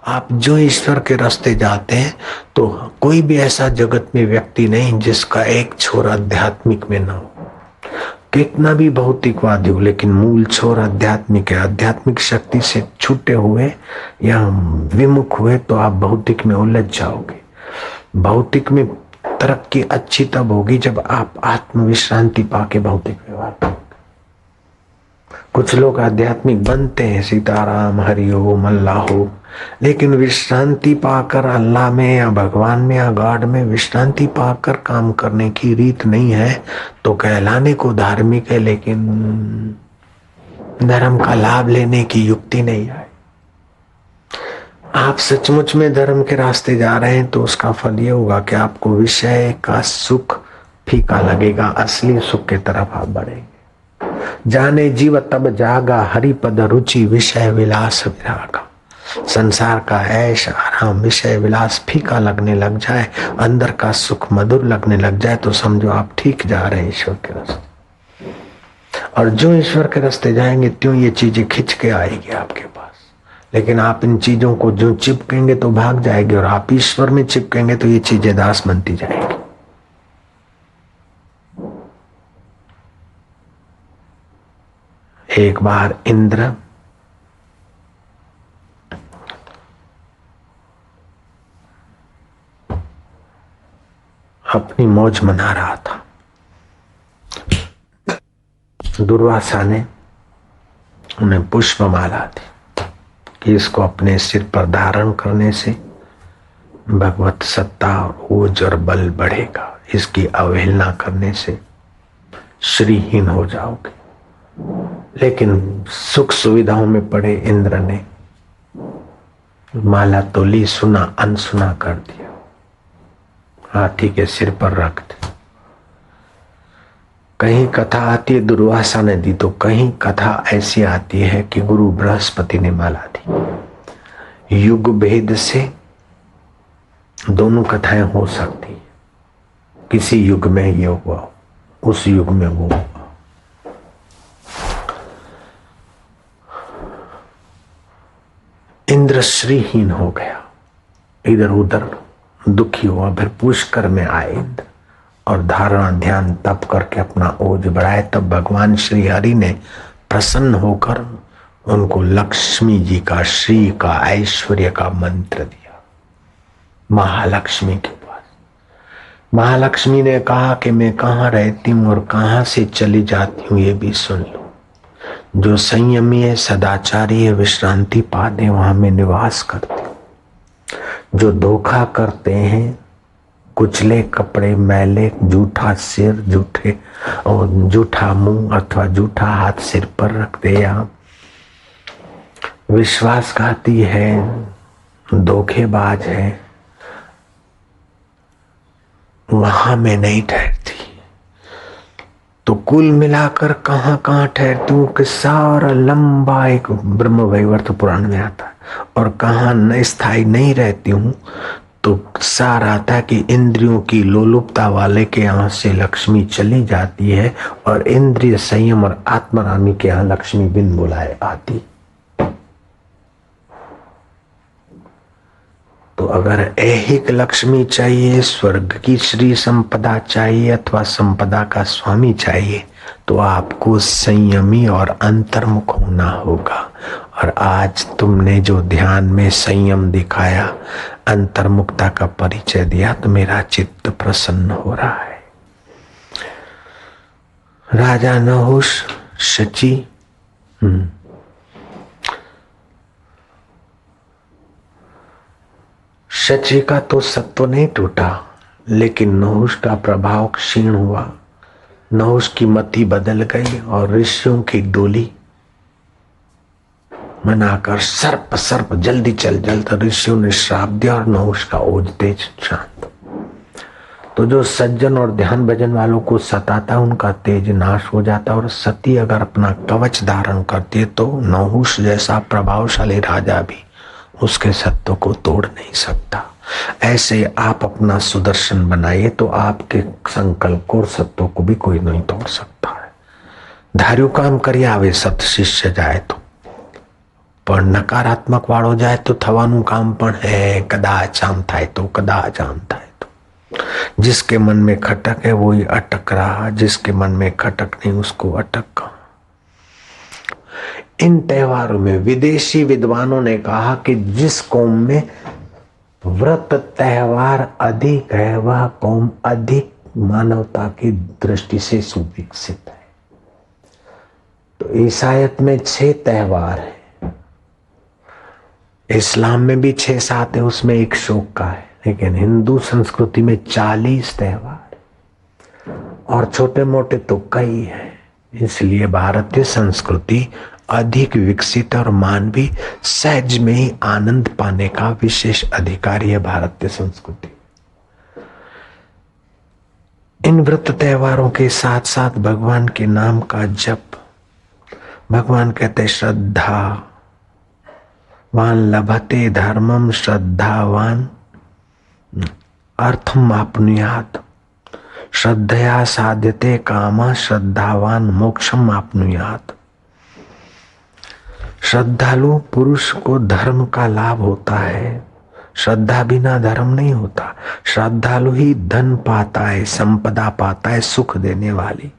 आप जो ईश्वर के रास्ते जाते हैं तो कोई भी ऐसा जगत में व्यक्ति नहीं जिसका एक छोर आध्यात्मिक में ना हो। कितना भी भौतिकवादी हो, लेकिन मूल छोर आध्यात्मिक है। आध्यात्मिक शक्ति से छूटे हुए या विमुख हुए तो आप भौतिक में उलझ जाओगे। भौतिक में तरक्की अच्छी तब होगी जब आप आत्म विश्रांति पाके भौतिक व्यवहार करोगे। कुछ लोग आध्यात्मिक बनते हैं, सीताराम हरि ओम अल्लाह हो, लेकिन विश्रांति पाकर अल्लाह में या भगवान में या गॉड में विश्रांति पाकर काम करने की रीत नहीं है तो कहलाने को धार्मिक है, लेकिन धर्म का लाभ लेने की युक्ति नहीं है। आप सचमुच में धर्म के रास्ते जा रहे हैं तो उसका फल ये होगा कि आपको विषय का सुख फीका लगेगा, असली सुख की तरफ आप बढ़ेंगे। जाने जीव तब जागा हरि पद रुचि विषय विलास विरागा। संसार का ऐश आराम विषय विलास फीका लगने लग जाए, अंदर का सुख मधुर लगने लग जाए तो समझो आप ठीक जा रहे हैं ईश्वर के रास्ते। और जो ईश्वर के रास्ते जाएंगे त्यों ये चीजें खिंच के आएगी आपके पास। लेकिन आप इन चीजों को जो चिपकेंगे तो भाग जाएगी, और आप ईश्वर में चिपकेंगे तो ये चीजें दास बनती जाएंगी। एक बार इंद्र अपनी मौज मना रहा था। दुर्वासा ने उन्हें पुष्पमाला दी कि इसको अपने सिर पर धारण करने से भगवत सत्ता और ओज और बल बढ़ेगा, इसकी अवहेलना करने से श्रीहीन हो जाओगे। लेकिन सुख सुविधाओं में पड़े इंद्र ने माला तो ली, सुना अनसुना कर दिया, हाथी के सिर पर रख दी। कहीं कथा आती है दुर्वासा ने दी, तो कहीं कथा ऐसी आती है कि गुरु बृहस्पति ने माला दी। युग भेद से दोनों कथाएं हो सकती है। किसी युग में ये हुआ, उस युग में वो हुआ। इंद्र श्रीहीन हो गया, इधर उधर दुखी हुआ। फिर पुष्कर में आए इंद्र और धारणा ध्यान तप करके अपना ओज बढ़ाए। तब भगवान श्री हरि ने प्रसन्न होकर उनको लक्ष्मी जी का, श्री का, ऐश्वर्य का मंत्र दिया। महालक्ष्मी के पास महालक्ष्मी ने कहा कि मैं कहाँ रहती हूँ और कहाँ से चली जाती हूँ ये भी सुन लो। जो संयमी है, सदाचारी है, विश्रांति पाते वहां में निवास करते। जो धोखा करते हैं, कुचले कपड़े, मैले, झूठा सिर, झूठे और झूठा मुंह अथवा झूठा हाथ सिर पर रखते, या विश्वासघाती है, धोखेबाज है, वहां में नहीं ठहरती। तो कुल मिलाकर कहाँ कहाँ ठहरती हूँ कि सारा लंबा एक ब्रह्म वैवर्त पुराण में आता है। और कहाँ न स्थायी नहीं रहती हूँ तो सार आता है कि इंद्रियों की लोलुपता वाले के यहाँ से लक्ष्मी चली जाती है और इंद्रिय संयम और आत्मरामी के यहाँ लक्ष्मी बिन बुलाए आती। तो अगर ऐहिक लक्ष्मी चाहिए, स्वर्ग की श्री संपदा चाहिए अथवा संपदा का स्वामी चाहिए तो आपको संयमी और अंतर्मुख होना होगा। और आज तुमने जो ध्यान में संयम दिखाया, अंतर्मुखता का परिचय दिया तो मेरा चित्त प्रसन्न हो रहा है। राजा नहुष शची शची का तो सत्व नहीं टूटा, लेकिन नहुष का प्रभाव क्षीण हुआ। नहुष की मति बदल गई और ऋषियों की डोली मनाकर सर्प सर्प जल्दी चल जल्द ऋषियों ने श्राप दिया और नहुष का ओज तेज शांत। तो जो सज्जन और ध्यान भजन वालों को सताता उनका तेज नाश हो जाता। और सती अगर अपना कवच धारण करती है तो नहुष जैसा प्रभावशाली राजा भी उसके सत्व को तोड़ नहीं सकता। ऐसे आप अपना सुदर्शन बनाइए तो आपके संकल्प को और सत्व को भी कोई नहीं तोड़ सकता है। धार्यु काम करिए आवे सत शिष्य जाए तो પણ નકારાત્મક વાળો જાય તો થવાનું કામ પણ હે કદાચ આમ થાય તો કદાચ આમ થાય તો जिसके मन में खटक है वो ही अटक रहा, जिसके मन में खटक नहीं उसको अटक कहा। इन त्योहारों में विदेशी विद्वानों ने कहा कि जिस कौम में व्रत त्योहार अधिक है वह कौम अधिक मानवता की दृष्टि से सुविकसित है। तो ईसाईयत में 6 त्योहार है, इस्लाम में भी 6-7 है, उसमें एक शोक का है, लेकिन हिंदू संस्कृति में 40 त्योहार और छोटे मोटे तो कई है। इसलिए भारतीय संस्कृति अधिक विकसित और मानवीय सहज में ही आनंद पाने का विशेष अधिकारी है भारतीय संस्कृति। इन व्रत त्योहारों के साथ साथ भगवान के नाम का जप, भगवान कहते श्रद्धा वान लभते धर्मम श्रद्धावान अर्थम आपनुयात, श्रद्धया साध्यते कामा श्रद्धावान मोक्षम आपनुयात। श्रद्धालु पुरुष को धर्म का लाभ होता है, श्रद्धा बिना धर्म नहीं होता। श्रद्धालु ही धन पाता है, संपदा पाता है, सुख देने वाली।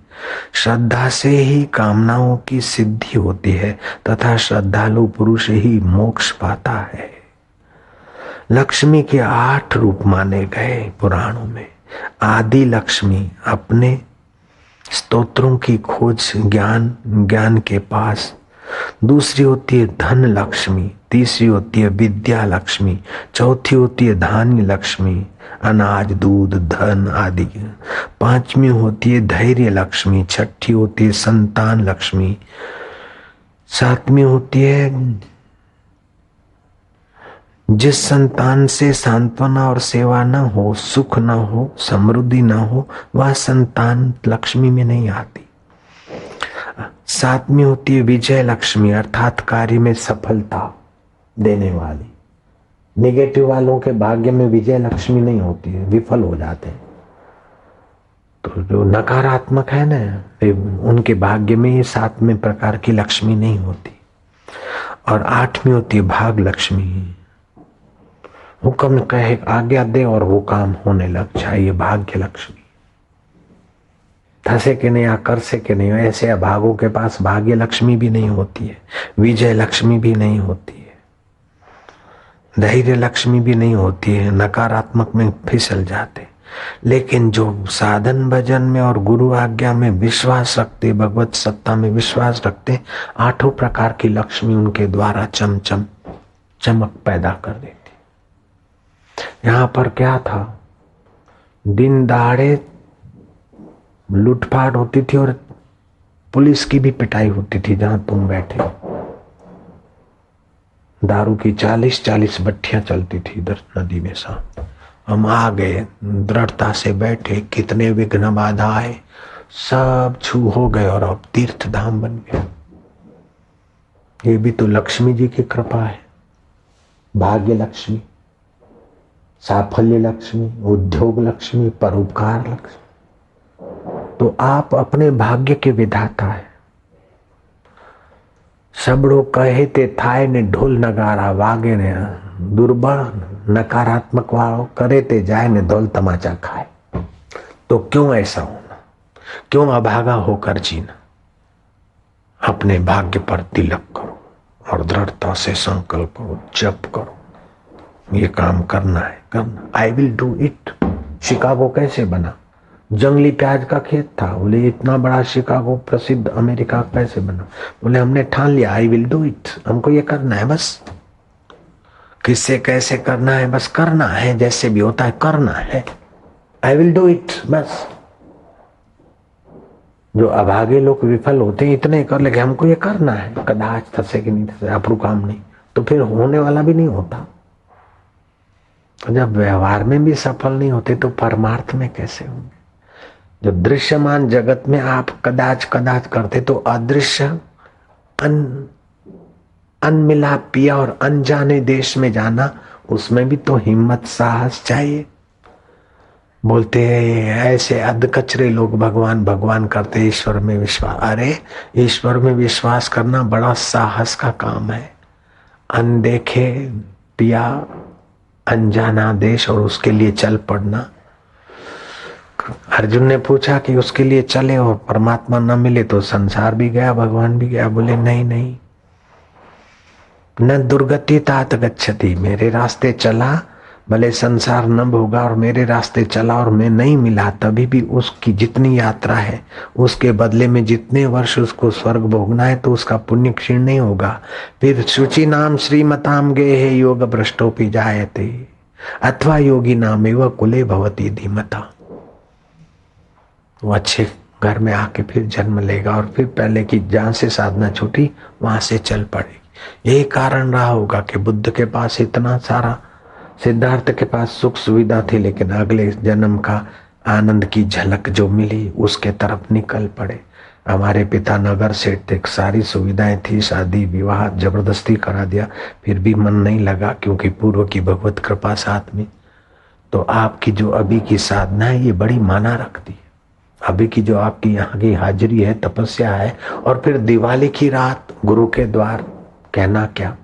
श्रद्धा से ही कामनाओं की सिद्धि होती है तथा श्रद्धालु पुरुष ही मोक्ष पाता है। लक्ष्मी के 8 रूप माने गए पुराणों में। आदि लक्ष्मी अपने स्तोत्रों की खोज ज्ञान के पास, दूसरी होती है धन लक्ष्मी, तीसरी होती है विद्या लक्ष्मी, चौथी होती है धान्य लक्ष्मी, अनाज दूध धन आदि, 5वीं होती है धैर्य लक्ष्मी, 6ठी होती है संतान लक्ष्मी, 7वीं होती है जिस संतान से सांत्वना और सेवा न हो, सुख न हो, समृद्धि न हो, वह संतान लक्ष्मी में नहीं आती। 7वीं होती है विजय लक्ष्मी, अर्थात कार्य में सफलता देने वाली। नेगेटिव वालों के भाग्य में विजय लक्ष्मी नहीं होती है, विफल हो जाते हैं। तो जो नकारात्मक है ना, उनके भाग्य में ये 7वें प्रकार की लक्ष्मी नहीं होती। और 8वीं होती है भाग लक्ष्मी, हुक्म कहे आज्ञा दे और वो काम होने लग जाए, ये भाग्य लक्ष्मी। थसे के नहीं, कर से के नहीं, ऐसे अभागों के पास भाग्य लक्ष्मी भी नहीं होती है, विजय लक्ष्मी भी नहीं होती है, धैर्य लक्ष्मी भी नहीं होती है, नकारात्मक में फिसल जाते। लेकिन जो साधन भजन में और गुरु आज्ञा में विश्वास रखते, भगवत सत्ता में विश्वास रखते, 8 प्रकार की लक्ष्मी उनके द्वारा चमक पैदा कर देती। यहाँ पर क्या था, दिन दहाड़े लूटपाट होती थी और पुलिस की भी पिटाई होती थी। जहां तुम बैठे, दारू की 40-40 भट्टियां चलती थी इधर नदी में। साथ हम आ गए, दृढ़ता से बैठे, कितने विघ्न बाधा आए सब छू हो गए और अब तीर्थ धाम बन गया। ये भी तो लक्ष्मी जी की कृपा है। भाग्य लक्ष्मी, साफल्य लक्ष्मी, उद्योग लक्ष्मी, परोपकार लक्ष्मी। तो आप अपने भाग्य के विधाता है। सबड़ो कहे ते थाय ने ढोल नगारा वागे ने, दुर्बल नकारात्मक वालों करे ते जाए ने ढोल तमाचा खाए। तो क्यों ऐसा होना, क्यों अभागा होकर जीना। अपने भाग्य पर तिलक करो और दृढ़ता से संकल्प करो, जप करो, ये काम करना है, करना। I will do it. Chicago कैसे बना, जंगली प्याज का खेत था। बोले इतना बड़ा शिकागो प्रसिद्ध अमेरिका कैसे बना, बोले हमने ठान लिया, आई विल डू इट, हमको ये करना है बस। किससे कैसे करना है, बस करना है, जैसे भी होता है करना है, आई विल डू इट बस। जो अभागे लोग विफल होते हैं, इतने कर लेके हमको ये करना है, कदाच थसे कि नहीं थसे, अपरू काम नहीं, तो फिर होने वाला भी नहीं होता। जब व्यवहार में भी सफल नहीं होते तो परमार्थ में कैसे होंगे। जो दृश्यमान जगत में आप कदाच करते तो अदृश्य अनमिला पिया और अनजाने देश में जाना, उसमें भी तो हिम्मत साहस चाहिए। बोलते हैं ऐसे अधकचरे लोग भगवान भगवान करते, ईश्वर में विश्वास। अरे ईश्वर में विश्वास करना बड़ा साहस का काम है। अनदेखे पिया अनजाना देश और उसके लिए चल पड़ना। अर्जुन ने पूछा कि उसके लिए चले और परमात्मा न मिले तो संसार भी गया भगवान भी गया। बोले नहीं नहीं, न दुर्गति तात गच्छति, मेरे रास्ते चला भले संसार न भोगा और मेरे रास्ते चला और मैं नहीं मिला, तभी भी उसकी जितनी यात्रा है उसके बदले में जितने वर्ष उसको स्वर्ग भोगना है तो उसका पुण्य क्षीण नहीं होगा। फिर शुचि नाम श्रीमताम गेहे योग भ्रष्टोपि जायते अथवा योगी नाम एवं कुले भवती धीमता। वो अच्छे घर में आके फिर जन्म लेगा और फिर पहले की जहां से साधना छूटी वहां से चल पड़ेगी। यही कारण रहा होगा कि बुद्ध के पास इतना सारा, सिद्धार्थ के पास सुख सुविधा थी, लेकिन अगले जन्म का आनंद की झलक जो मिली उसके तरफ निकल पड़े। हमारे पिता नगर सेठ थे, सारी सुविधाएं थी, शादी विवाह जबरदस्ती करा दिया, फिर भी मन नहीं लगा क्योंकि पूर्व की भगवत कृपा साथ में। तो आपकी जो अभी की साधना है ये बड़ी माना रखती है। अभी की जो आपकी यहाँ की हाजिरी है, तपस्या है, और फिर दिवाली की रात गुरु के द्वार, कहना क्या।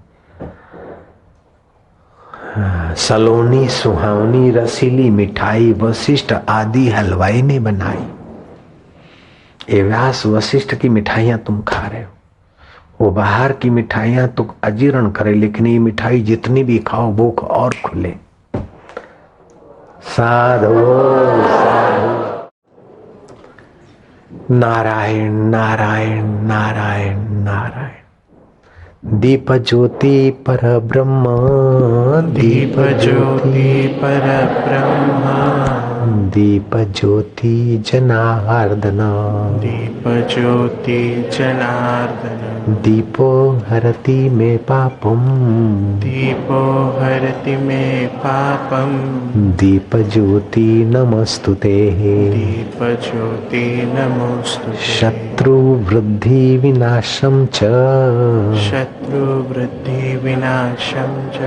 सलोनी सुहावनी रसीली मिठाई वशिष्ठ आदि हलवाई ने बनाई। ये व्यास वशिष्ठ की मिठाइयां तुम खा रहे हो, वो बाहर की मिठाइयां तो अजीर्ण करे, लेकिन ये मिठाई जितनी भी खाओ भूख और खुले। साधो नारायण नारायण नारायण नारायण। दीप ज्योति पर ब्रह्म, दीप ज्योति पर ब्रह्म, दीप ज्योति जनार्दन, दीप ज्योति जनार्दन। दीपो हरति मे पापम, दीपो हरति मे पापम। दीप ज्योति नमस्तुते, दीप ज्योति नमोस्तुते। शत्रु वृद्धि विनाशम च, शत्रु वृद्धि विनाशम च,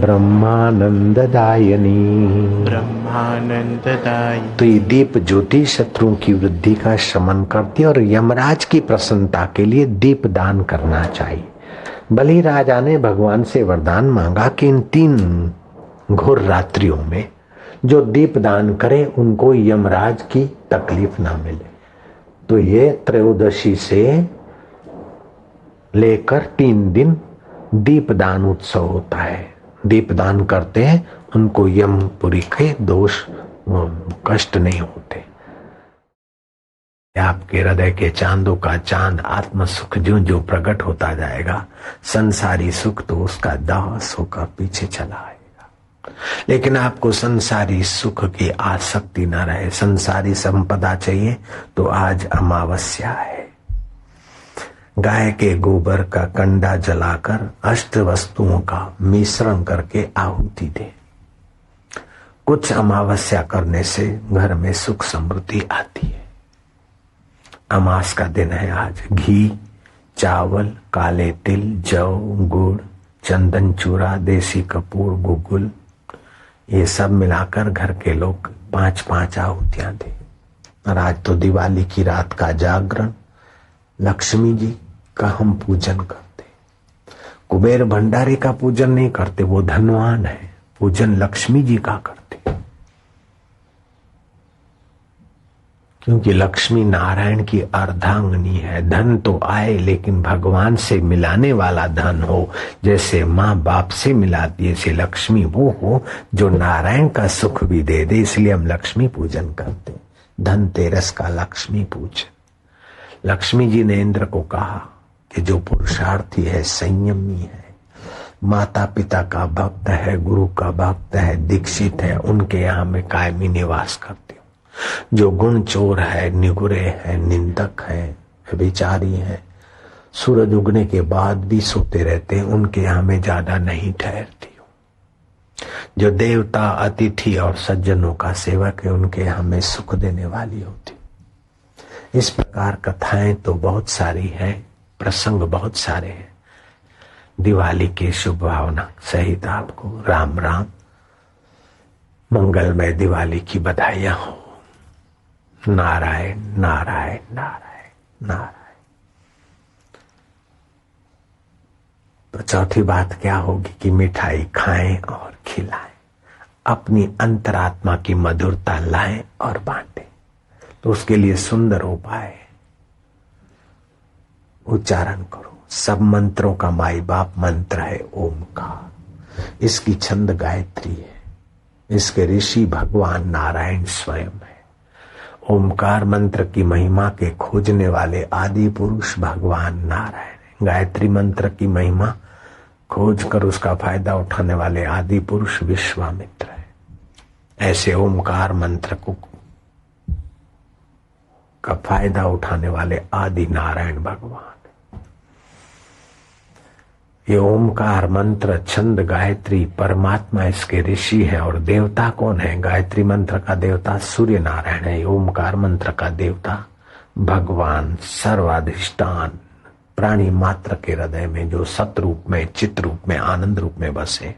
ब्रह्मानंददायिनी। ब्रह्मानंददायी। तो ये दीप ज्योति शत्रुओं की वृद्धि का शमन करती है और यमराज की प्रसन्नता के लिए दीप दान करना चाहिए। बलि राजा ने भगवान से वरदान मांगा कि इन 3 घोर रात्रियों में जो दीप दान करे उनको यमराज की तकलीफ ना मिले। तो ये त्रयोदशी से लेकर 3 दिन दीपदान उत्सव होता है। दीपदान करते हैं उनको यमपुरी के दोष कष्ट नहीं होते। आपके हृदय के चांदों का चांद आत्म सुख जो जो प्रकट होता जाएगा, संसारी सुख तो उसका दास होकर पीछे चला आएगा। लेकिन आपको संसारी सुख की आसक्ति न रहे, संसारी संपदा चाहिए तो आज अमावस्या है। गाय के गोबर का कंडा जलाकर अष्ट वस्तुओं का मिश्रण करके आहुति दे। कुछ अमावस्या करने से घर में सुख समृद्धि आती है। अमास का दिन है आज। घी, चावल, काले तिल, जौ, गुड़, चंदन चूरा, देसी कपूर, गुगुल, ये सब मिलाकर घर के लोग 5-5 आहुतियां दे। और आज तो दिवाली की रात का जागरण, लक्ष्मी जी का हम पूजन करते। कुबेर भंडारी का पूजन नहीं करते, वो धनवान है, पूजन लक्ष्मी जी का करते। क्योंकि लक्ष्मी नारायण की अर्धांगिनी है। धन तो आए लेकिन भगवान से मिलाने वाला धन हो, जैसे माँ बाप से मिलाती है, ऐसे लक्ष्मी वो हो जो नारायण का सुख भी दे दे। इसलिए हम लक्ष्मी पूजन करते। धनतेरस का लक्ष्मी पूजन। लक्ष्मी जी ने इंद्र को कहा कि जो पुरुषार्थी है, संयमी है, माता पिता का भक्त है, गुरु का भक्त है, दीक्षित है, उनके यहाँ मैं कायमी निवास करती हूँ। जो गुण चोर है, निगुरे है, निंदक है, व्यभिचारी है, सूरज उगने के बाद भी सोते रहते हैं, उनके यहाँ मैं ज्यादा नहीं ठहरती हूँ। जो देवता, अतिथि और सज्जनों का सेवक है, उनके यहाँ मैं सुख देने वाली होती। इस प्रकार कथाएं तो बहुत सारी हैं, प्रसंग बहुत सारे हैं। दिवाली की शुभ भावना सहित आपको राम राम, मंगलमय दिवाली की बधाइयां हो। नारायण नारायण नारायण नारायण। तो चौथी बात क्या होगी कि मिठाई खाएं और खिलाएं, अपनी अंतरात्मा की मधुरता लाएं और बांटें। तो उसके लिए सुंदर उपाय उच्चारण करो। सब मंत्रों का माई बाप मंत्र है ओमकार। इसकी छंद गायत्री है, इसके ऋषि भगवान नारायण स्वयं है। ओमकार मंत्र की महिमा के खोजने वाले आदि पुरुष भगवान नारायण है। गायत्री मंत्र की महिमा खोज कर उसका फायदा उठाने वाले आदि पुरुष विश्वामित्र है। ऐसे ओमकार मंत्र को का फायदा उठाने वाले आदि नारायण भगवान। ये ओमकार मंत्र छंद गायत्री परमात्मा इसके ऋषि है। और देवता कौन है? गायत्री मंत्र का देवता सूर्य नारायण है। ओमकार मंत्र का देवता भगवान सर्वाधिष्ठान प्राणी मात्र के हृदय में जो सत रूप में, चित रूप में, आनंद रूप में बसे,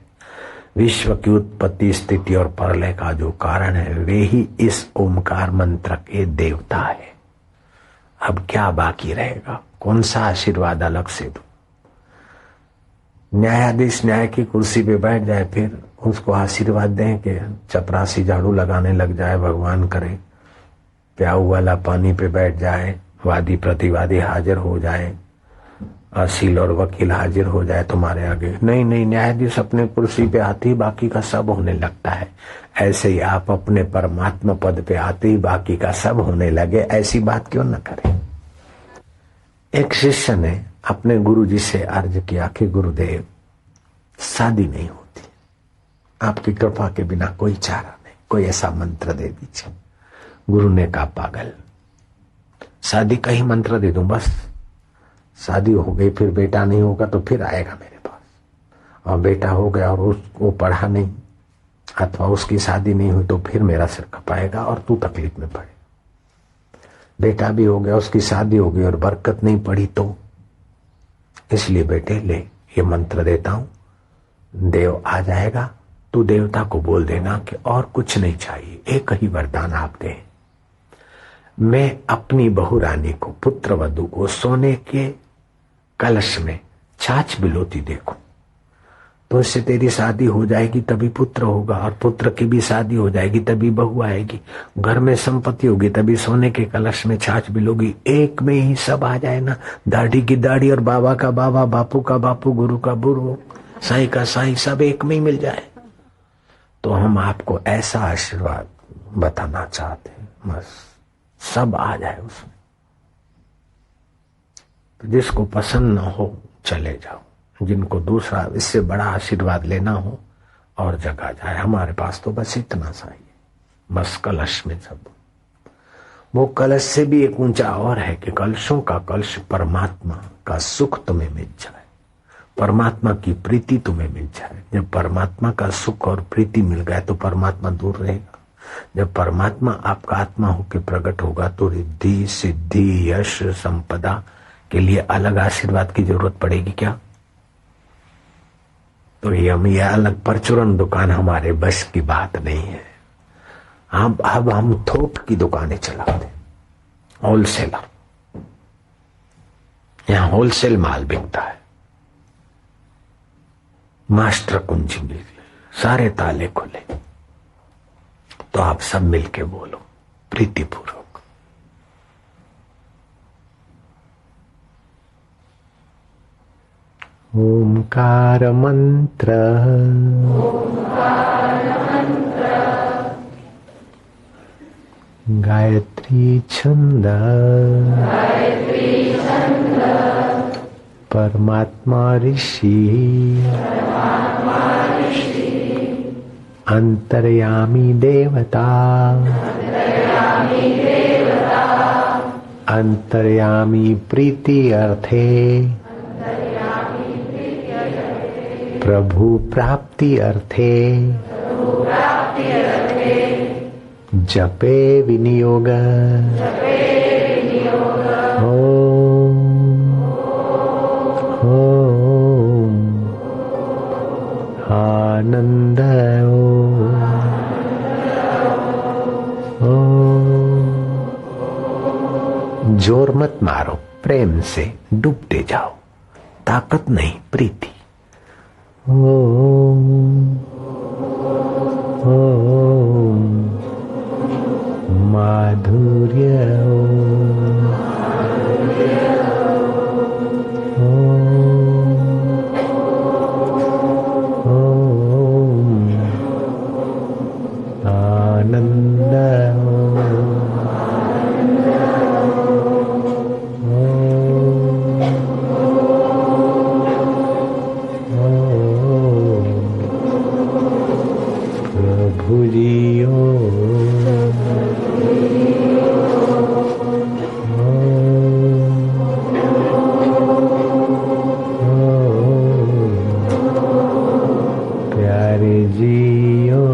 विश्व की उत्पत्ति स्थिति और प्रलय का जो कारण है, वे ही इस ओमकार मंत्र के देवता है। अब क्या बाकी रहेगा? कौन सा आशीर्वाद अलग से दूं? न्यायाधीश न्याय की कुर्सी पे बैठ जाए, फिर उसको आशीर्वाद दें कि चपरासी झाड़ू लगाने लग जाए, भगवान करे, प्याऊ वाला पानी पे बैठ जाए, वादी प्रतिवादी हाजिर हो जाए, असील और वकील हाजिर हो जाए तुम्हारे आगे। नहीं नहीं, न्यायाधीश अपने कुर्सी पे आते ही बाकी का सब होने लगता है। ऐसे ही आप अपने परमात्मा पद पे आते ही बाकी का सब होने लगे। ऐसी बात क्यों न करें? एक शिष्य ने अपने गुरु जी से अर्ज किया कि गुरुदेव, शादी नहीं होती, आपकी कृपा के बिना कोई चारा नहीं, कोई ऐसा मंत्र दे दीजिए। गुरु ने कहा, पागल, शादी का ही मंत्र दे दूं बस? शादी हो गई, फिर बेटा नहीं होगा तो फिर आएगा मेरे पास, और बेटा हो गया और वो पढ़ा नहीं अथवा उसकी शादी नहीं हुई तो फिर मेरा सिर खपाएगा और तू तकलीफ में पड़े। बेटा भी हो गया, उसकी शादी हो गई और बरकत नहीं पड़ी तो, इसलिए बेटे ले ये मंत्र देता हूं, देव आ जाएगा। तू देवता को बोल देना कि और कुछ नहीं चाहिए, एक ही वरदान आप दे, मैं अपनी बहू रानी को, पुत्र वधू को सोने के कलश में छाछ बिलोती देखूं तो इससे तेरी शादी हो जाएगी, तभी पुत्र होगा, और पुत्र की भी शादी हो जाएगी तभी बहू आएगी, घर में संपत्ति होगी तभी सोने के कलश में छाछ बिलोगी। एक में ही सब आ जाए ना, दाढ़ी की दाढ़ी और बाबा का बाबा, बापू का बापू, गुरु का गुरु, साईं का साईं, सब एक में ही मिल जाए। तो हम आपको ऐसा आशीर्वाद बताना चाहते हैं, बस सब आ जाए उसमें। तो जिसको पसंद न हो चले जाओ, जिनको दूसरा इससे बड़ा आशीर्वाद लेना हो और जगह जाए। हमारे पास तो बस इतना सा ही, बस कलश में सब। वो कलश से भी एक ऊंचा और है कि कलशों का कलश परमात्मा का सुख तुम्हें मिल जाए, परमात्मा की प्रीति तुम्हें मिल जाए। जब परमात्मा का सुख और प्रीति मिल गया तो परमात्मा दूर रहेगा। जब परमात्मा आपका आत्मा होकर प्रकट होगा तो रिद्धि सिद्धि यश संपदा के लिए अलग आशीर्वाद की जरूरत पड़ेगी क्या? तो ये अलग परचूरन दुकान हमारे बस की बात नहीं है। अब हम थोक की दुकानें चलाते, होलसेलर, यहां होलसेल माल बिकता है, मास्टर कुंजी मिल गई, सारे ताले खुले। तो आप सब मिलके बोलो प्रीतिपूर्वक, ओमकार मंत्र गायत्री छंद परमात्मा ऋषि अंतर्यामी देवता अंतर्यामी प्रीति अर्थे प्रभु प्राप्ति अर्थे जपे विनियोग ओम ओम आनंद ओम। जोर मत मारो, प्रेम से डूबते जाओ, ताकत नहीं, प्रीति। ओम ओम माधुर्य ओम आनंद प्रभु जी प्यारे जियो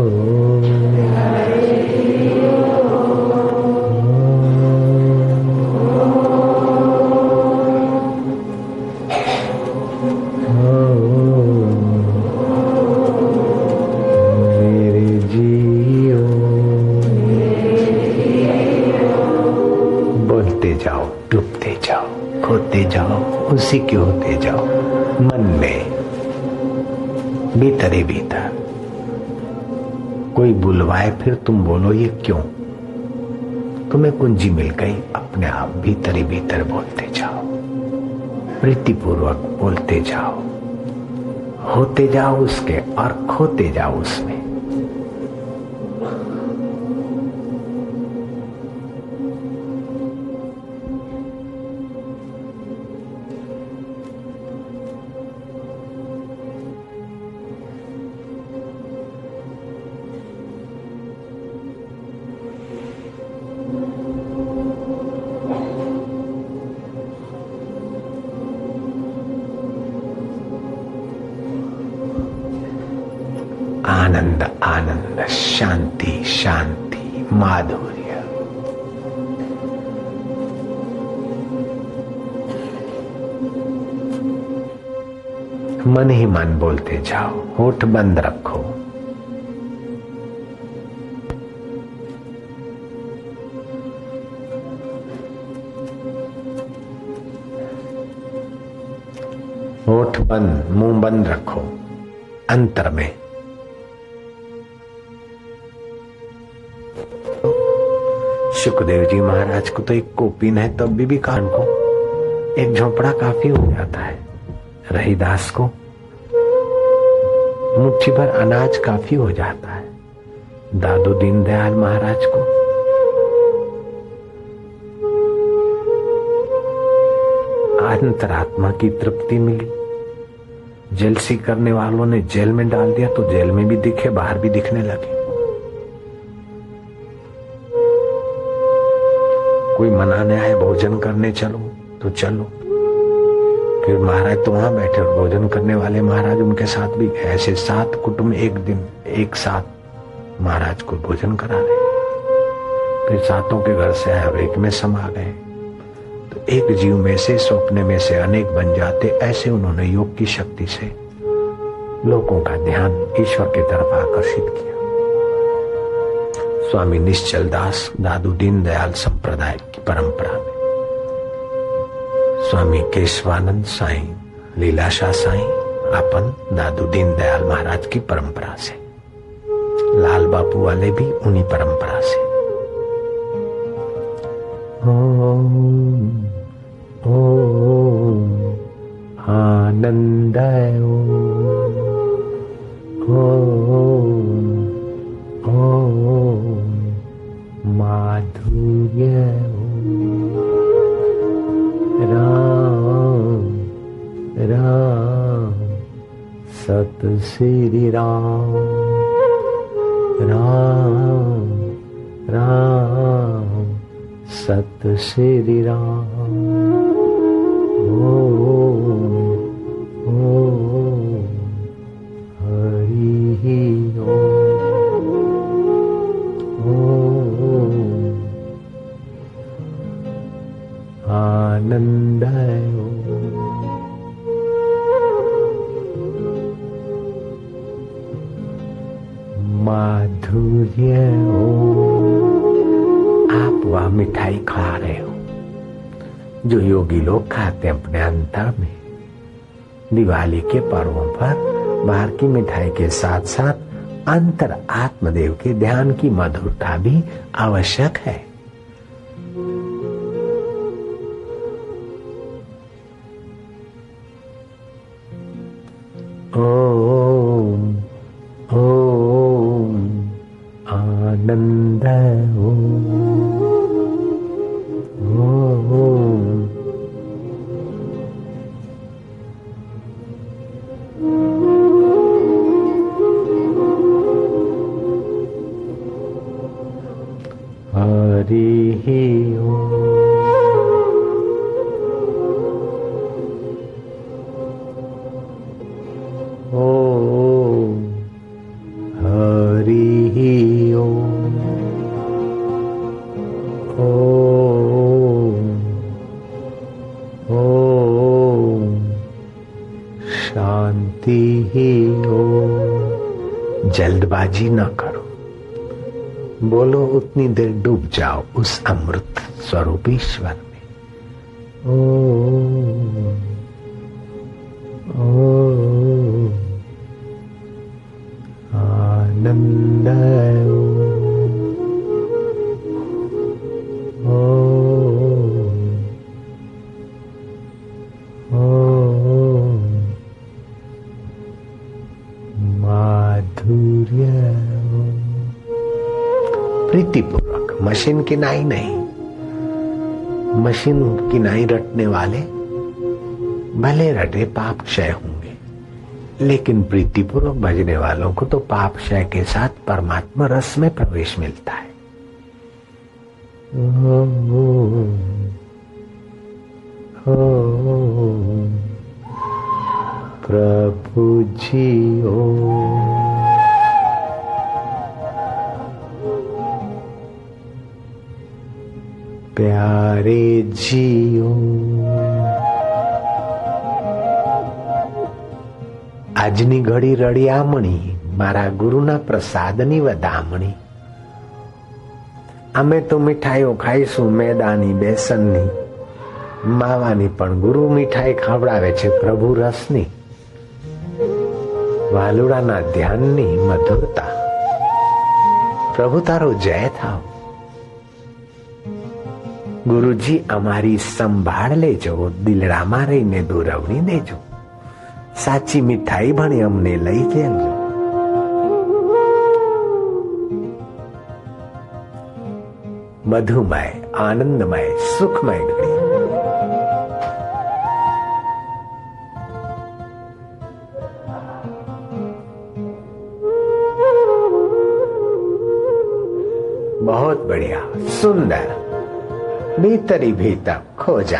मेरे जियो बोलते जाओ, डूबते जाओ, खोते जाओ, उसी के होते जाओ मन में, भीतर ही भीतर। कोई बुलवाए फिर तुम बोलो ये क्यों? तुम्हें कुंजी मिल गई, अपने आप भीतर ही भीतर बोलते जाओ, प्रीतिपूर्वक बोलते जाओ, होते जाओ उसके और खोते जाओ उसमें। आनंद आनंद, शांति शांति, माधुर्य। मन ही मन बोलते जाओ, होठ बंद रखो। होठ बंद, मुंह बंद रखो। अंतर में सुखदेव जी महाराज को तो एक कोपिन है, तब भी कान को एक झोपड़ा काफी हो जाता है। रहीदास को मुट्ठी भर अनाज काफी हो जाता है। दादू दीनदयाल महाराज को अंतरात्मा की तृप्ति मिली। जेलसी करने वालों ने जेल में डाल दिया तो जेल में भी दिखे, बाहर भी दिखने लगे। कोई मनाने आए भोजन करने चलो तो चलो, फिर महाराज तो वहां बैठे और भोजन करने वाले महाराज उनके साथ भी गए। ऐसे 7 कुटुंब एक दिन एक साथ महाराज को भोजन करा रहे। फिर 7 के घर से आए और एक में समा गए। तो एक जीव में से स्वप्न में से अनेक बन जाते। ऐसे उन्होंने योग की शक्ति से लोगों का ध्यान ईश्वर की तरफ आकर्षित किया। स्वामी निश्चल दास दादू दीनदयाल संप्रदाय की परंपरा में, स्वामी केशवानंद साईं, लीलाशाह साईं, अपन दादू दीनदयाल महाराज की परंपरा से, लाल बापू वाले भी उन्हीं परंपरा से। ओम ओम आनंद ओम ओम माधुर्य राम राम सत श्री राम राम राम सत श्री राम। ओम ओम हरि ओम ओम आनंद माधुर्य। आप वह मिठाई खा रहे हो जो योगी लोग खाते हैं अपने अंतर में। दिवाली के पर्वों पर बाहर की मिठाई के साथ साथ अंतर आत्मदेव के ध्यान की मधुरता भी आवश्यक है। ओम ओम आनंद ओम हरि ओम। ओम हरि ओम। ओम ओम शांति ओम। जल्दबाजी न करो, बोलो उतनी देर डूब जाओ उस अमृत स्वरूप ईश्वर में। ओम ओम आनंद ओम ओम माधुर्य। प्रीतिपूर्वक, मशीन किनाई नहीं। मशीन किनाई रटने वाले भले रटे पाप क्षय होंगे, लेकिन प्रीतिपूर्वक भजने वालों को तो पाप क्षय के साथ परमात्मा रस में प्रवेश मिलता है। प्रभु जी ओम। प्यारे जीओ, આજની ઘડી રળિયામણી મારા ગુરુના પ્રસાદની વધામણી। અમે તો મીઠાઈઓ ખાઈશું, મેદાની, બેસનની, માવાની, પણ ગુરુ મીઠાઈ ખવડાવે છે પ્રભુ રસની, વાલુડાના ધ્યાનની મધુરતા। પ્રભુ તારો જય થાવ। गुरुजी अमारी संभाळ लेजो, दिलडामां रहीने दोरवणी देजो, साची मिठाई भणी अमने लई जजो। मधुमय, आनंदमय, सुखमय घड़ी। बहुत बढ़िया, सुंदर, भीतरी भीतर खोजा।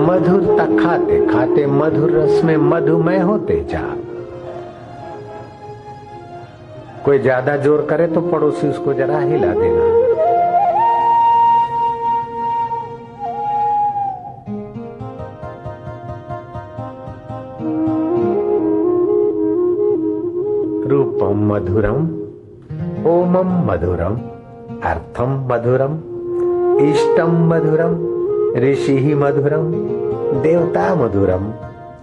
मधुरता खाते खाते मधुर रस में मधुमय होते जा। कोई ज्यादा जोर करे तो पड़ोसी उसको जरा हिला देना। रूपम मधुरम, ओमम मधुरम, अर्थम मधुरम, इष्टम मधुरम, ऋषि मधुरम, देवता मधुरम,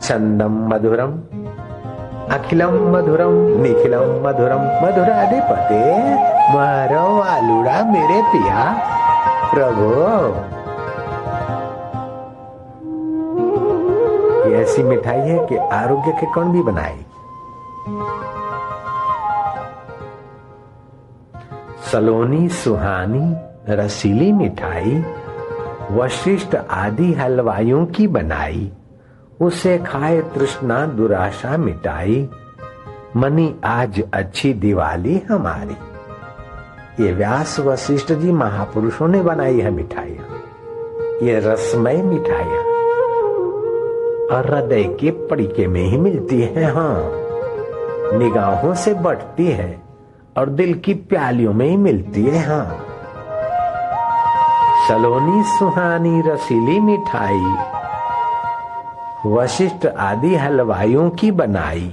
छंदम मधुरम, अखिलम मधुरम, निखिलम मधुरम, मधुराधिपते मारो वालुड़ा मेरे पिया प्रभु। ये ऐसी मिठाई है कि आरोग्य के कण भी बनाए। सलोनी सुहानी रसीली मिठाई वशिष्ठ आदि हलवाइयों की बनाई, उसे खाए तृष्णा दुराशा मिटाई, मनी आज अच्छी दिवाली हमारी। ये व्यास वशिष्ठ जी महापुरुषों ने बनाई है मिठाइयां, ये रसमय मिठाइयां और हृदय के पड़ीके में ही मिलती है। हाँ, निगाहों से बढ़ती है और दिल की प्यालियों में ही मिलती है। हाँ, सलोनी सुहानी रसीली मिठाई वशिष्ठ आदि हलवाइयों की बनाई,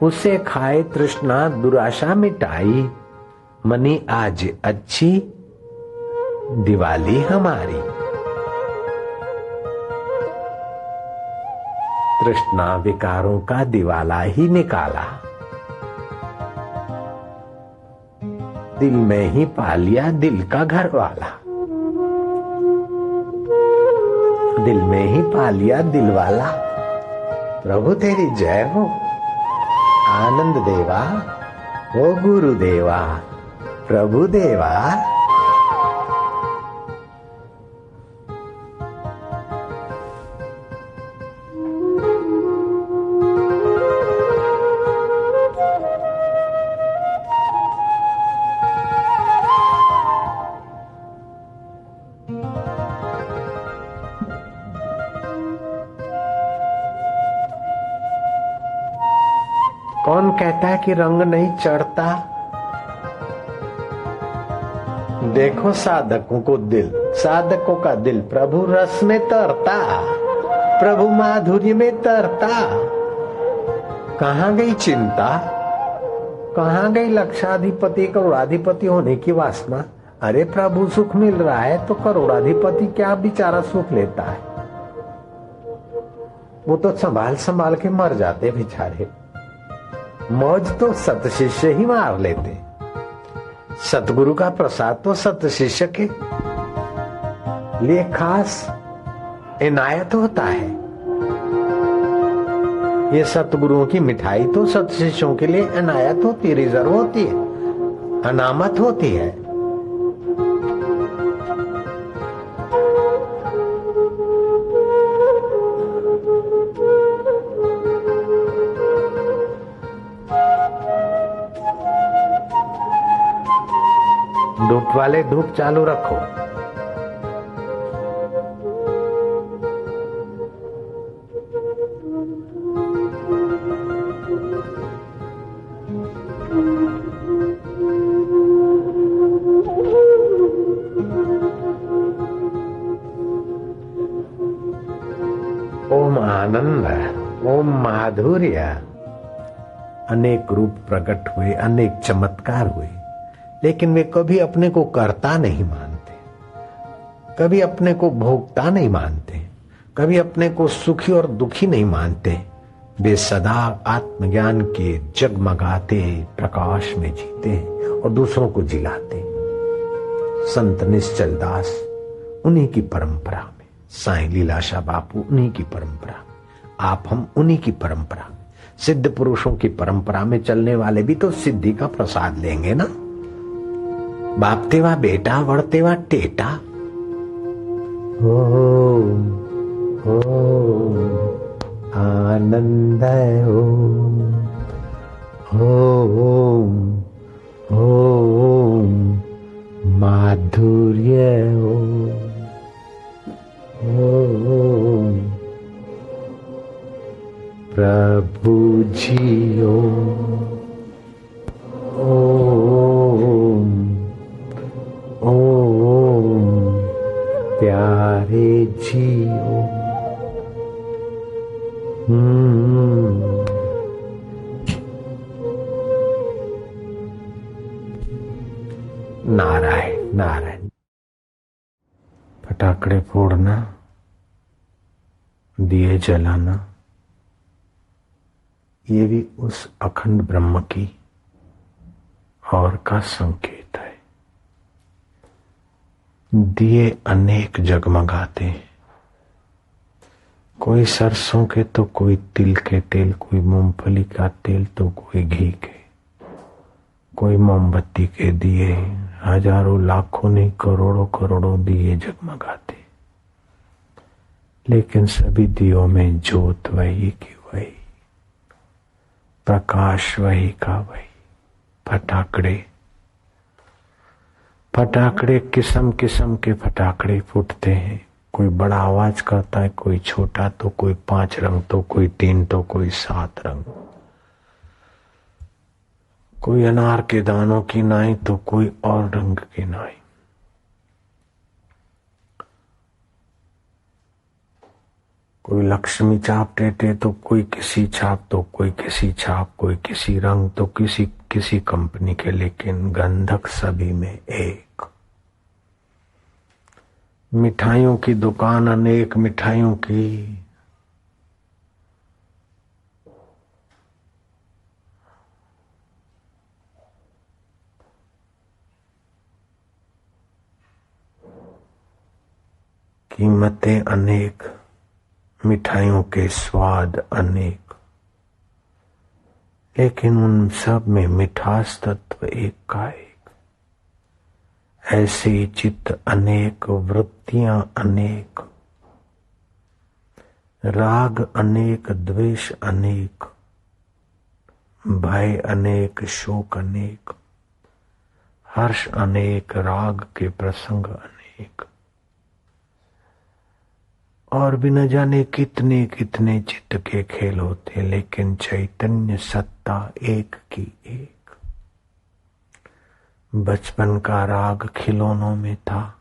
उसे खाए तृष्णा दुराशा मिटाई, मनी आज अच्छी दिवाली हमारी। तृष्णा विकारों का दिवाला ही निकाला, दिल में ही पा लिया दिल का घर वाला, दिल में ही पा लिया दिल वाला। प्रभु तेरी जय हो, आनंद देवा, ओ गुरुदेवा, प्रभु देवा। कौन कहता है कि रंग नहीं चढ़ता? देखो साधकों को दिल, साधकों का दिल प्रभु रस में तरता, प्रभु माधुर्य में तरता। कहां गई चिंता, कहां गई लक्षाधिपति करोड़ाधिपति होने की वासना? अरे प्रभु सुख मिल रहा है तो करोड़ाधिपति क्या बेचारा सुख लेता है? वो तो संभाल संभाल के मर जाते बेचारे। मौज तो सत शिष्य ही मार लेते। सतगुरु का प्रसाद तो सत शिष्य के लिए खास इनायत होता है। ये सतगुरुओं की मिठाई तो सत शिष्यों के लिए इनायत होती, रिजर्व होती है, अनामत होती है। धूप वाले धूप चालू रखो। ओम आनंद, ओम माधुर्य। अनेक रूप प्रकट हुए, अनेक चमत्कार हुए, लेकिन वे कभी अपने को कर्ता नहीं मानते, कभी अपने को भोक्ता नहीं मानते, कभी अपने को सुखी और दुखी नहीं मानते। वे सदा आत्मज्ञान के जगमगाते प्रकाश में जीते और दूसरों को जिलाते। संत निश्चल दास उन्हीं की परंपरा में, साईं लीलाशाह बापू उन्हीं की परंपरा में, आप हम उन्हीं की परंपरा में। सिद्ध पुरुषों की परंपरा में चलने वाले भी तो सिद्धि का प्रसाद लेंगे ना। बाप तेवा बेटा, वड़तेवा टेटा। ओम आनंद ओम ओम माधुर्य ओम प्रभु जी ओम ओम प्यारे जी ओम। नारायण नारायण। फटाकड़े फोड़ना, दिए जलाना, ये भी उस अखंड ब्रह्म की और का संकेत है। दिए अनेक जगमगाते हैं, कोई सरसों के तो कोई तिल के तेल, कोई मूंगफली का तेल तो कोई घी के, कोई मोमबत्ती के दिए। हजारों लाखों नहीं करोड़ों करोड़ों दिए जगमगाते, लेकिन सभी दियों में ज्योत वही की वही, प्रकाश वही का वही। फटाकड़े फटाकड़े किस्म किस्म के फटाकड़े फूटते हैं। कोई बड़ा आवाज करता है, कोई छोटा, तो कोई 5 रंग, तो कोई 3, तो कोई 7 रंग। कोई अनार के दानों की नाई, तो कोई और रंग की नाई। कोई लक्ष्मी छाप टेटे, तो कोई किसी छाप, तो कोई किसी छाप, कोई किसी रंग, तो किसी किसी कंपनी के, लेकिन गंधक सभी में एक। मिठाइयों की दुकान अनेक मिठाइयों की, कीमतें अनेक, मिठाइयों के स्वाद अनेक, लेकिन उन सब में मिठास तत्व एक का एक। ऐसे चित्त अनेक, वृत्तियां अनेक, राग अनेक, द्वेष अनेक, भय अनेक, शोक अनेक, हर्ष अनेक, राग के प्रसंग अनेक, और भी न जाने कितने कितने चित्त के खेल होते, लेकिन चैतन्य सत्ता एक की एक। बचपन का राग खिलौनों में था,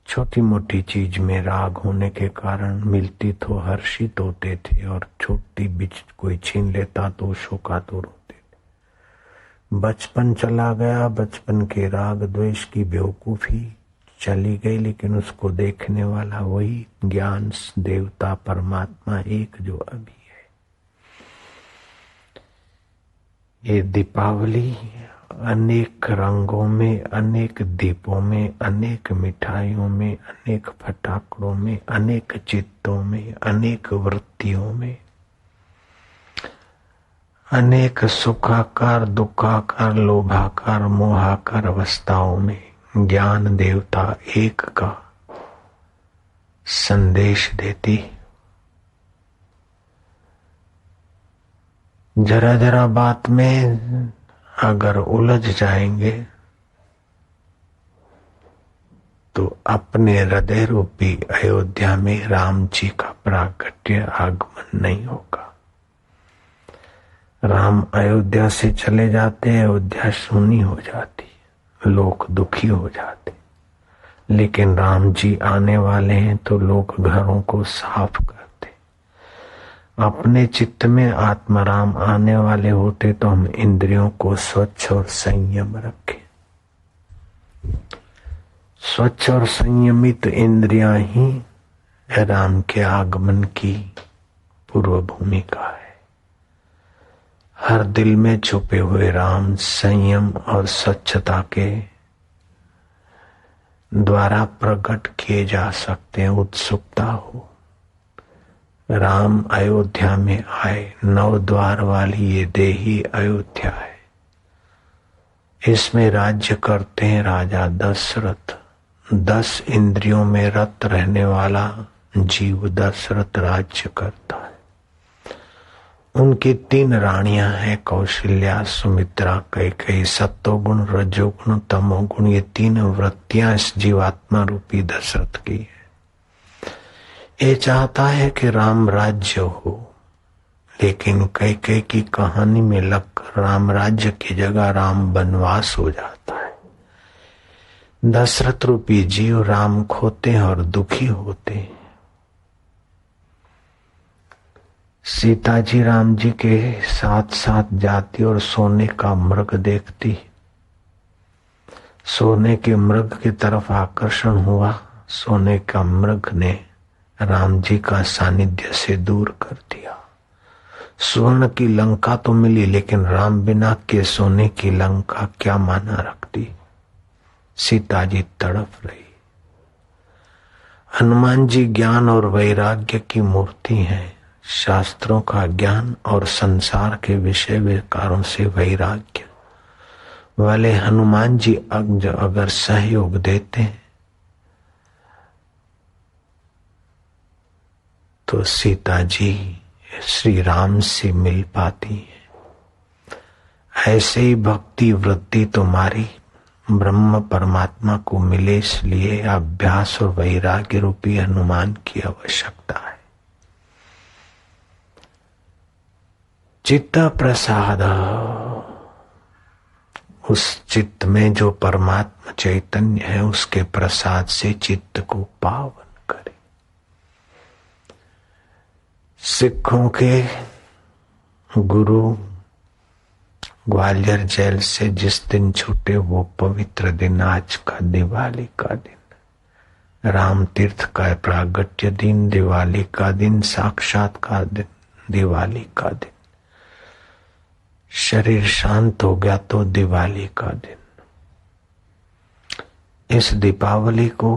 छोटी मोटी चीज में राग होने के कारण मिलती तो हर्षित होते थे, और छोटी बीच कोई छीन लेता तो शोकातुर होते थे। बचपन चला गया, बचपन के राग द्वेष की बेवकूफी चली गई, लेकिन उसको देखने वाला वही ज्ञान देवता परमात्मा एक जो अभी है। ये दीपावली अनेक रंगों में, अनेक दीपों में, अनेक मिठाइयों में, अनेक फटाकड़ों में, अनेक चित्तों में, अनेक वृत्तियों में, अनेक सुखाकार, दुखाकार, लोभाकार, मोहाकार अवस्थाओं में ज्ञान देवता एक का संदेश देती। जरा जरा बात में अगर उलझ जाएंगे तो अपने हृदय रूपी अयोध्या में राम जी का प्राकट्य आगमन नहीं होगा। राम अयोध्या से चले जाते, अयोध्या शून्य हो जाती, लोग दुखी हो जाते। लेकिन राम जी आने वाले हैं तो लोग घरों को साफ करते। अपने चित्त में आत्माराम आने वाले होते तो हम इंद्रियों को स्वच्छ और संयम रखें। स्वच्छ और संयमित इंद्रियां ही राम के आगमन की पूर्व भूमिका है। हर दिल में छुपे हुए राम संयम और स्वच्छता के द्वारा प्रकट किए जा सकते हैं। उत्सुकता हो, राम अयोध्या में आए, नौ द्वार वाली ये देही अयोध्या है। इसमें राज्य करते हैं राजा दशरथ। 10 इंद्रियों में रत रहने वाला जीव दशरथ राज्य करता है। उनकी 3 रानियां हैं, कौशल्या, सुमित्रा, कैकेयी। सत्वगुण, रजोगुण, तमोगुण, ये 3 वृत्तियां इस जीवात्मा रूपी दशरथ की है। ये चाहता है कि राम राज्य हो, लेकिन कैकेयी की कहानी में लगकर राम राज्य की जगह राम वनवास हो जाता है। दशरथ रूपी जीव राम खोते हैं और दुखी होते हैं। सीता जी राम जी के साथ साथ जाती और सोने का मृग देखती। सोने के मृग की तरफ आकर्षण हुआ। सोने का मृग ने राम जी का सानिध्य से दूर कर दिया। स्वर्ण की लंका तो मिली, लेकिन राम बिना के सोने की लंका क्या माना रखती। सीता जी तड़प रही। हनुमान जी ज्ञान और वैराग्य की मूर्ति हैं। शास्त्रों का ज्ञान और संसार के विषय विकारों से वैराग्य वाले हनुमान जी अगर सहयोग देते तो सीता जी श्री राम से मिल पाती है। ऐसे ही भक्ति वृत्ति तुम्हारी ब्रह्म परमात्मा को मिले, इसलिए अभ्यास और वैराग्य रूपी हनुमान की आवश्यकता है। चित्त प्रसाद, उस चित्त में जो परमात्मा चैतन्य है उसके प्रसाद से चित्त को पावन करे। सिखों के गुरु ग्वालियर जेल से जिस दिन छूटे वो पवित्र दिन आज का दिवाली का दिन, राम तीर्थ का प्रागट्य दिन, दिवाली का दिन, साक्षात्कार दिन, दिवाली का दिन। शरीर शांत हो गया तो दिवाली का दिन। इस दीपावली को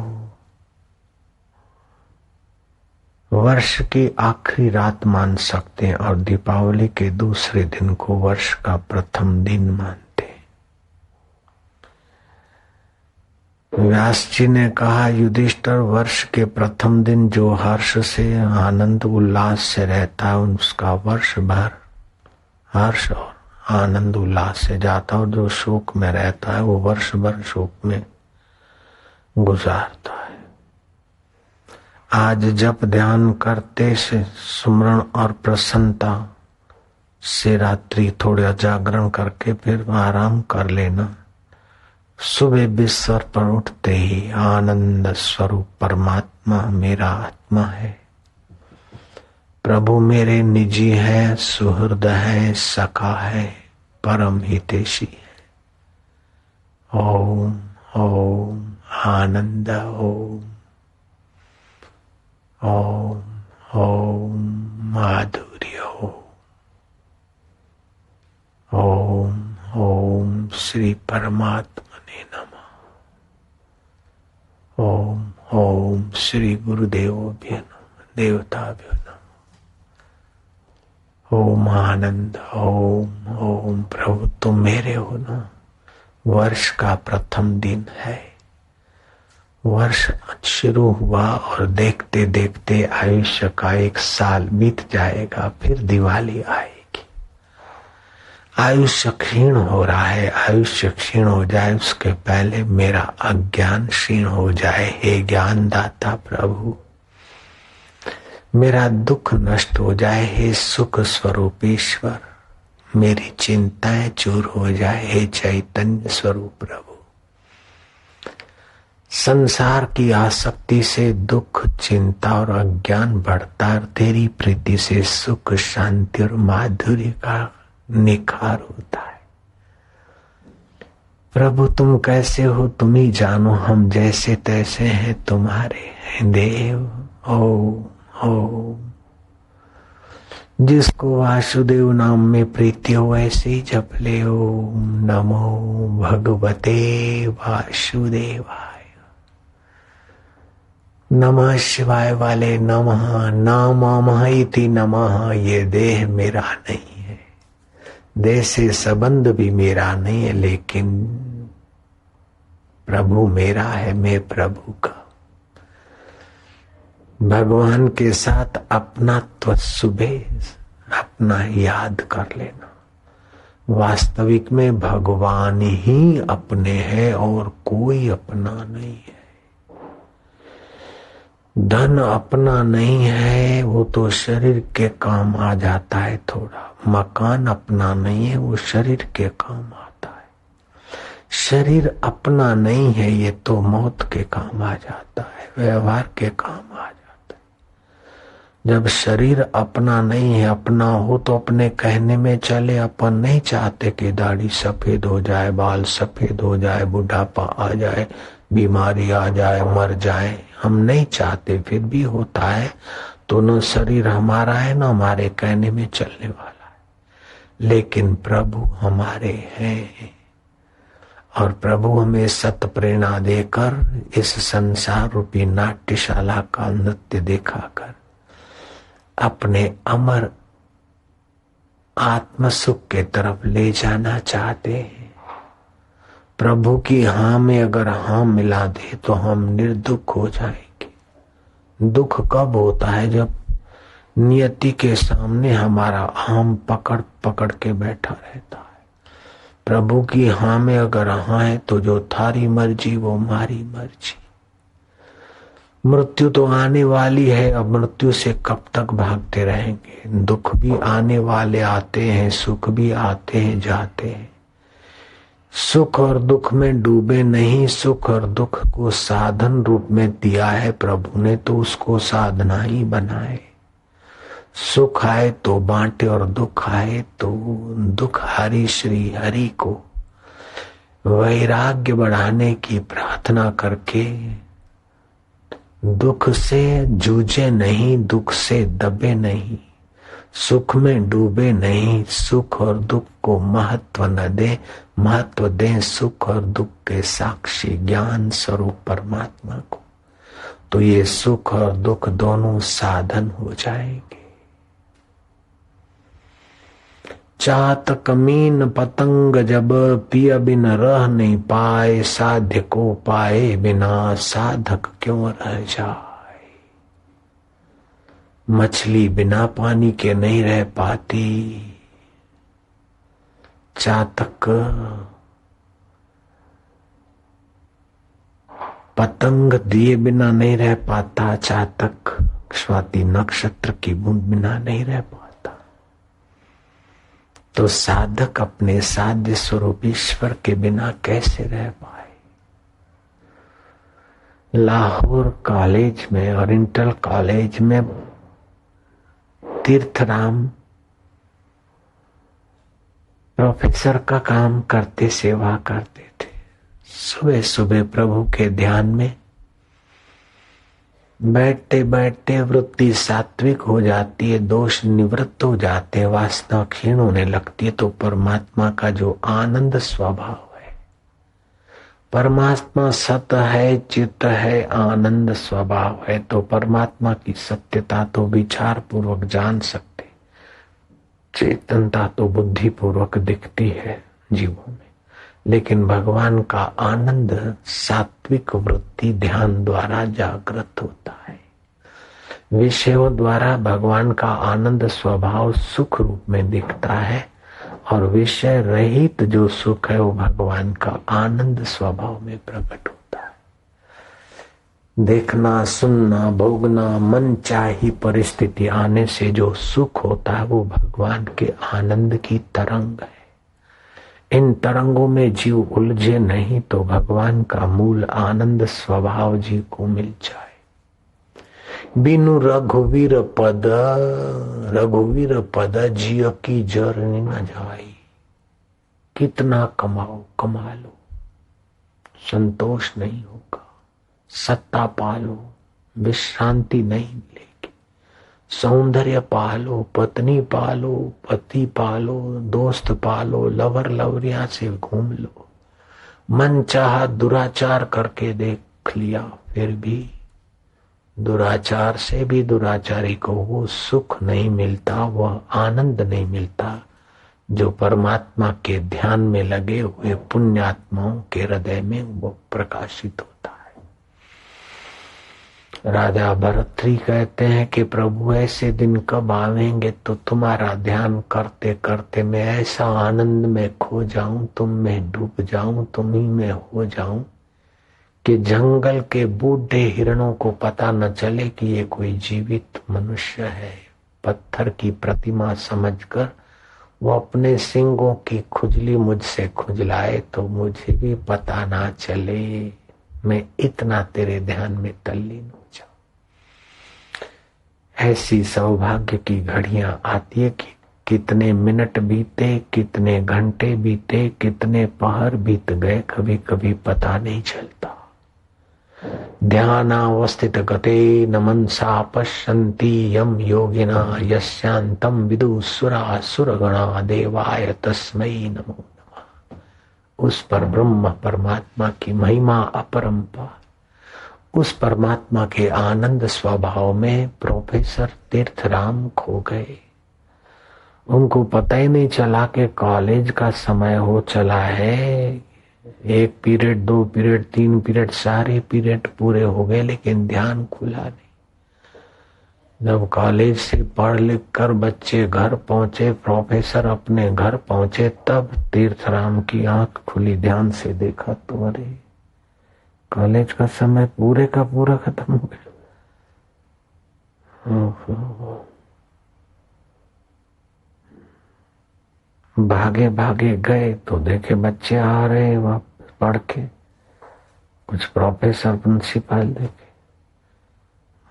वर्ष की आखिरी रात मान सकते हैं और दीपावली के दूसरे दिन को वर्ष का प्रथम दिन मानते हैं। व्यास जी ने कहा, युधिष्ठिर, वर्ष के प्रथम दिन जो हर्ष से आनंद उल्लास से रहता है उसका वर्ष भर हर्ष और आनंद उल्लास से जाता है, और जो शोक में रहता है वो वर्ष भर शोक में गुजारता है। आज जप ध्यान करते से सुमरण और प्रसन्नता से रात्रि थोड़ा जागरण करके फिर आराम कर लेना। सुबह बिस्तर पर उठते ही आनंद स्वरूप परमात्मा मेरा आत्मा है, प्रभु मेरे निजी है, सुहृद है, सखा है, परम हितैषी है। ओम ओम आनंद ओम ओम ओम माधुर्य ओम ओम श्री परमात्मने नमः। ओम ओम श्री गुरुदेवोभ्यो नमः, देवताभ्यो नमः। ओम आनंद ओम ओम। प्रभु तुम मेरे हो ना। वर्ष का प्रथम दिन है, वर्ष शुरू हुआ और देखते देखते आयुष्य का एक साल बीत जाएगा, फिर दिवाली आएगी। आयुष्य क्षीण हो रहा है, आयुष्य क्षीण हो जाए उसके पहले मेरा अज्ञान क्षीण हो जाए। हे ज्ञान दाता प्रभु, मेरा दुख नष्ट हो जाए। हे सुख स्वरूप ईश्वर, मेरी चिंताएं दूर हो जाए। हे चैतन्य स्वरूप प्रभु, संसार की आसक्ति से दुख, चिंता और अज्ञान बढ़ता है, तेरी प्रीति से सुख, शांति और माधुर्य का निखार होता है। प्रभु तुम कैसे हो तुम ही जानो, हम जैसे तैसे हैं तुम्हारे हैं देव। ओम ओम। जिसको वासुदेव नाम में प्रीति हो ऐसे ही जप ले। ओम नमो भगवते वासुदेवाय। नमः शिवाय वाले नमः नामः इति नमः। ये देह मेरा नहीं है, देह से संबंध भी मेरा नहीं है, लेकिन प्रभु मेरा है, मैं प्रभु का। भगवान के साथ अपनात्व सुबह अपना याद कर लेना। वास्तविक में भगवान ही अपने हैं और कोई अपना नहीं है। धन अपना नहीं है, वो तो शरीर के काम आ जाता है थोड़ा। मकान अपना नहीं है, वो शरीर के काम आता है। शरीर अपना नहीं है, ये तो मौत के काम आ जाता है, व्यवहार के काम आ जाता है। जब शरीर अपना नहीं है, अपना हो तो अपने कहने में चले। अपन नहीं चाहते कि दाढ़ी सफेद हो जाए, बाल सफेद हो जाए, बुढ़ापा आ जाए, बीमारी आ जाए, मर जाए। हम नहीं चाहते, फिर भी होता है। तो न शरीर हमारा है न हमारे कहने में चलने वाला है, लेकिन प्रभु हमारे हैं। और प्रभु हमें सत प्रेरणा देकर इस संसार रूपी नाट्यशाला का नृत्य दिखाकर अपने अमर आत्म सुख के तरफ ले जाना चाहते हैं। प्रभु की हाँ में अगर हाँ मिला दे तो हम निर्दुख हो जाएंगे। दुख कब होता है? जब नियति के सामने हमारा आम पकड़ पकड़ के बैठा रहता है। प्रभु की हाँ में अगर हाँ है तो जो थारी मर्जी वो मारी मर्जी। मृत्यु तो आने वाली है, अब मृत्यु से कब तक भागते रहेंगे? दुख भी आने वाले आते हैं, सुख भी आते हैं जाते हैं। सुख और दुख में डूबे नहीं, सुख और दुख को साधन रूप में दिया है प्रभु ने, तो उसको साधना ही बनाए। सुख आए तो बांटे और दुख आए तो दुख हरि श्री हरि को वैराग्य बढ़ाने की प्रार्थना करके दुख से जूझे नहीं, दुख से दबे नहीं, सुख में डूबे नहीं। सुख और दुख को महत्व न दे, महत्व दे सुख और दुख के साक्षी ज्ञान स्वरूप परमात्मा को। तो ये सुख और दुख दोनों साधन हो जाएंगे। चातक मीन पतंग जब पिय बिन रह नहीं पाए, साध्य को पाए बिना साधक क्यों रह जाए। मछली बिना पानी के नहीं रह पाती, चातक पतंग दिए बिना नहीं रह पाता, चातक स्वाति नक्षत्र की बूंद बिना नहीं रह पाता। तो साधक अपने साध्य स्वरूप ईश्वर के बिना कैसे रह पाए। लाहौर कॉलेज में और इंटर कॉलेज में तीर्थराम प्रोफेसर का काम करते, सेवा करते थे। सुबह सुबह प्रभु के ध्यान में बैठते बैठते वृत्ति सात्विक हो जाती है, दोष निवृत्त हो जाते हैं, वासना क्षीण होने लगती है। तो परमात्मा का जो आनंद स्वभाव है, परमात्मा सत है, चित्त है, आनंद स्वभाव है, तो परमात्मा की सत्यता तो विचार पूर्वक जान सकते, चेतनता तो बुद्धि पूर्वक दिखती है जीवों में। लेकिन भगवान का आनंद सात्विक वृत्ति ध्यान द्वारा जागृत होता है। विषयों द्वारा भगवान का आनंद स्वभाव सुख रूप में दिखता है, और विषय रहित जो सुख है वो भगवान का आनंद स्वभाव में प्रकट होता है। देखना, सुनना, भोगना, मन चाही परिस्थिति आने से जो सुख होता है वो भगवान के आनंद की तरंग है। इन तरंगों में जीव उलझे नहीं तो भगवान का मूल आनंद स्वभाव जीव को मिल जाए। बिनु रघुवीर पद, रघुवीर पद जिय की जरनी न जाई। कितना कमाओ, कमा लो, संतोष नहीं होगा। सत्ता पालो, विश्रांति नहीं मिलेगी। सौंदर्य पालो, पत्नी पालो, पति पालो, दोस्त पालो, लवर लवरिया से घूम लो, मन चाहा दुराचार करके देख लिया, फिर भी दुराचार से भी दुराचारी को वो सुख नहीं मिलता, वह आनंद नहीं मिलता जो परमात्मा के ध्यान में लगे हुए पुण्यात्माओं के हृदय में वो प्रकाशित होता है। राजा भरतरी कहते हैं कि प्रभु ऐसे दिन कब आवेंगे तो तुम्हारा ध्यान करते करते मैं ऐसा आनंद में खो जाऊं, तुम में डूब जाऊं, तुम ही में हो जाऊं कि जंगल के बूढ़े हिरणों को पता न चले कि ये कोई जीवित मनुष्य है। पत्थर की प्रतिमा समझकर वो अपने सिंगों की खुजली मुझसे खुजलाए तो मुझे भी पता ना चले, मैं इतना तेरे ध्यान में तल्लीन हो जाऊं। ऐसी सौभाग्य की घड़ियां आती है कि कितने मिनट बीते, कितने घंटे बीते, कितने पहर बीत गए, कभी कभी पता नहीं चलता। ध्यानावस्थित गते न मनसा पश्यन्ति यम योगिना यस्यांतम विदुसुरा सुरगणा देवाय तस्मै नमो नमः। उस पर ब्रह्म परमात्मा की महिमा अपरंपार, उस परमात्मा के आनंद स्वभाव में प्रोफेसर तीर्थराम खो गए। उनको पता ही नहीं चला कि कॉलेज का समय हो चला है। एक पीरियड, 2 पीरियड, 3 पीरियड, सारे पीरियड पूरे हो गए लेकिन ध्यान खुला नहीं। जब कॉलेज से पढ़ लिख कर बच्चे घर पहुंचे, प्रोफेसर अपने घर पहुंचे, तब तीर्थराम की आंख खुली। ध्यान से देखा तो अरे कॉलेज का समय पूरे का पूरा खत्म हो गया। भागे भागे गए तो देखे बच्चे आ रहे वापस पढ़ के। कुछ प्रोफेसर प्रिंसिपल देखे,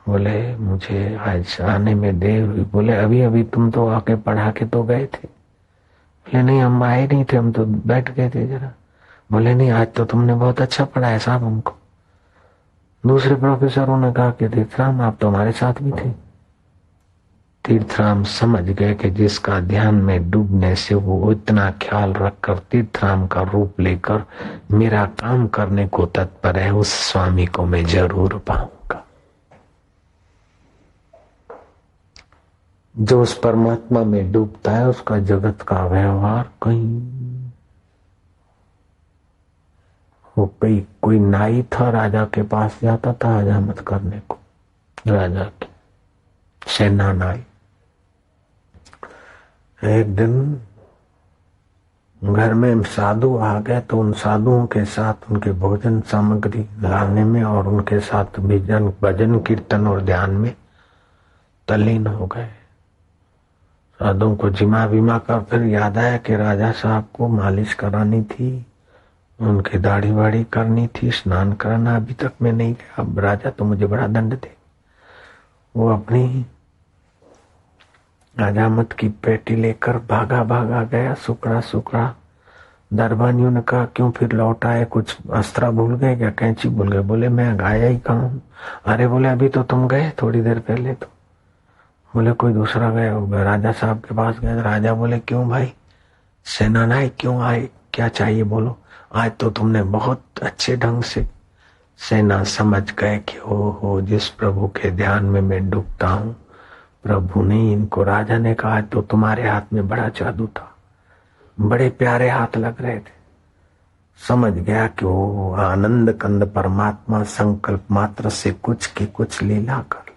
बोले मुझे आज आने में देर हुई। बोले अभी अभी तुम तो आके पढ़ा के तो गए थे। बोले नहीं हम आए नहीं थे, हम तो बैठ गए थे जरा। बोले नहीं आज तो तुमने बहुत अच्छा पढ़ाया साहब हमको। दूसरे प्रोफेसरों ने कहा कि तीर्थराम आप तो हमारे साथ भी थे। तीर्थराम समझ गए कि जिसका ध्यान में डूबने से वो इतना ख्याल रखकर तीर्थराम का रूप लेकर मेरा काम करने को तत्पर है, उस स्वामी को मैं जरूर पाऊंगा। जो उस परमात्मा में डूबता है उसका जगत का व्यवहार कहीं। वो कोई नाई था, राजा के पास जाता था हजामत करने को, राजा की सेना नाई। एक दिन घर में साधु आ गए तो उन साधुओं के साथ उनके भोजन सामग्री लाने में और उनके साथ भजन कीर्तन और ध्यान में तल्लीन हो गए। साधुओं को जिमा विमा कर फिर याद आया कि राजा साहब को मालिश करानी थी, उनकी दाढ़ी वाड़ी करनी थी, स्नान कराना अभी तक मैं नहीं किया, अब राजा तो मुझे बड़ा दंड दे। वो अपनी हजामत की पेटी लेकर भागा गया, सुकड़ा। दरबानियों ने कहा क्यों फिर लौट आए, कुछ अस्त्रा भूल गए क्या, कैंची भूल गए? बोले मैं गाया ही कहाँ हूँ। अरे बोले अभी तो तुम गए थोड़ी देर पहले तो। बोले कोई दूसरा गया होगा। राजा साहब के पास गए। राजा बोले क्यों भाई सेनानायक क्यों आए, क्या चाहिए बोलो। आज तो तुमने बहुत अच्छे ढंग से सेना समझ गए कि हो जिस प्रभु के ध्यान में मैं डूबता हूँ, प्रभु ने इनको। राजा ने कहा आज तो तुम्हारे हाथ में बड़ा जादू था, बड़े प्यारे हाथ लग रहे थे। समझ गया कि वो आनंद कंद परमात्मा संकल्प मात्र से कुछ की कुछ लीला कर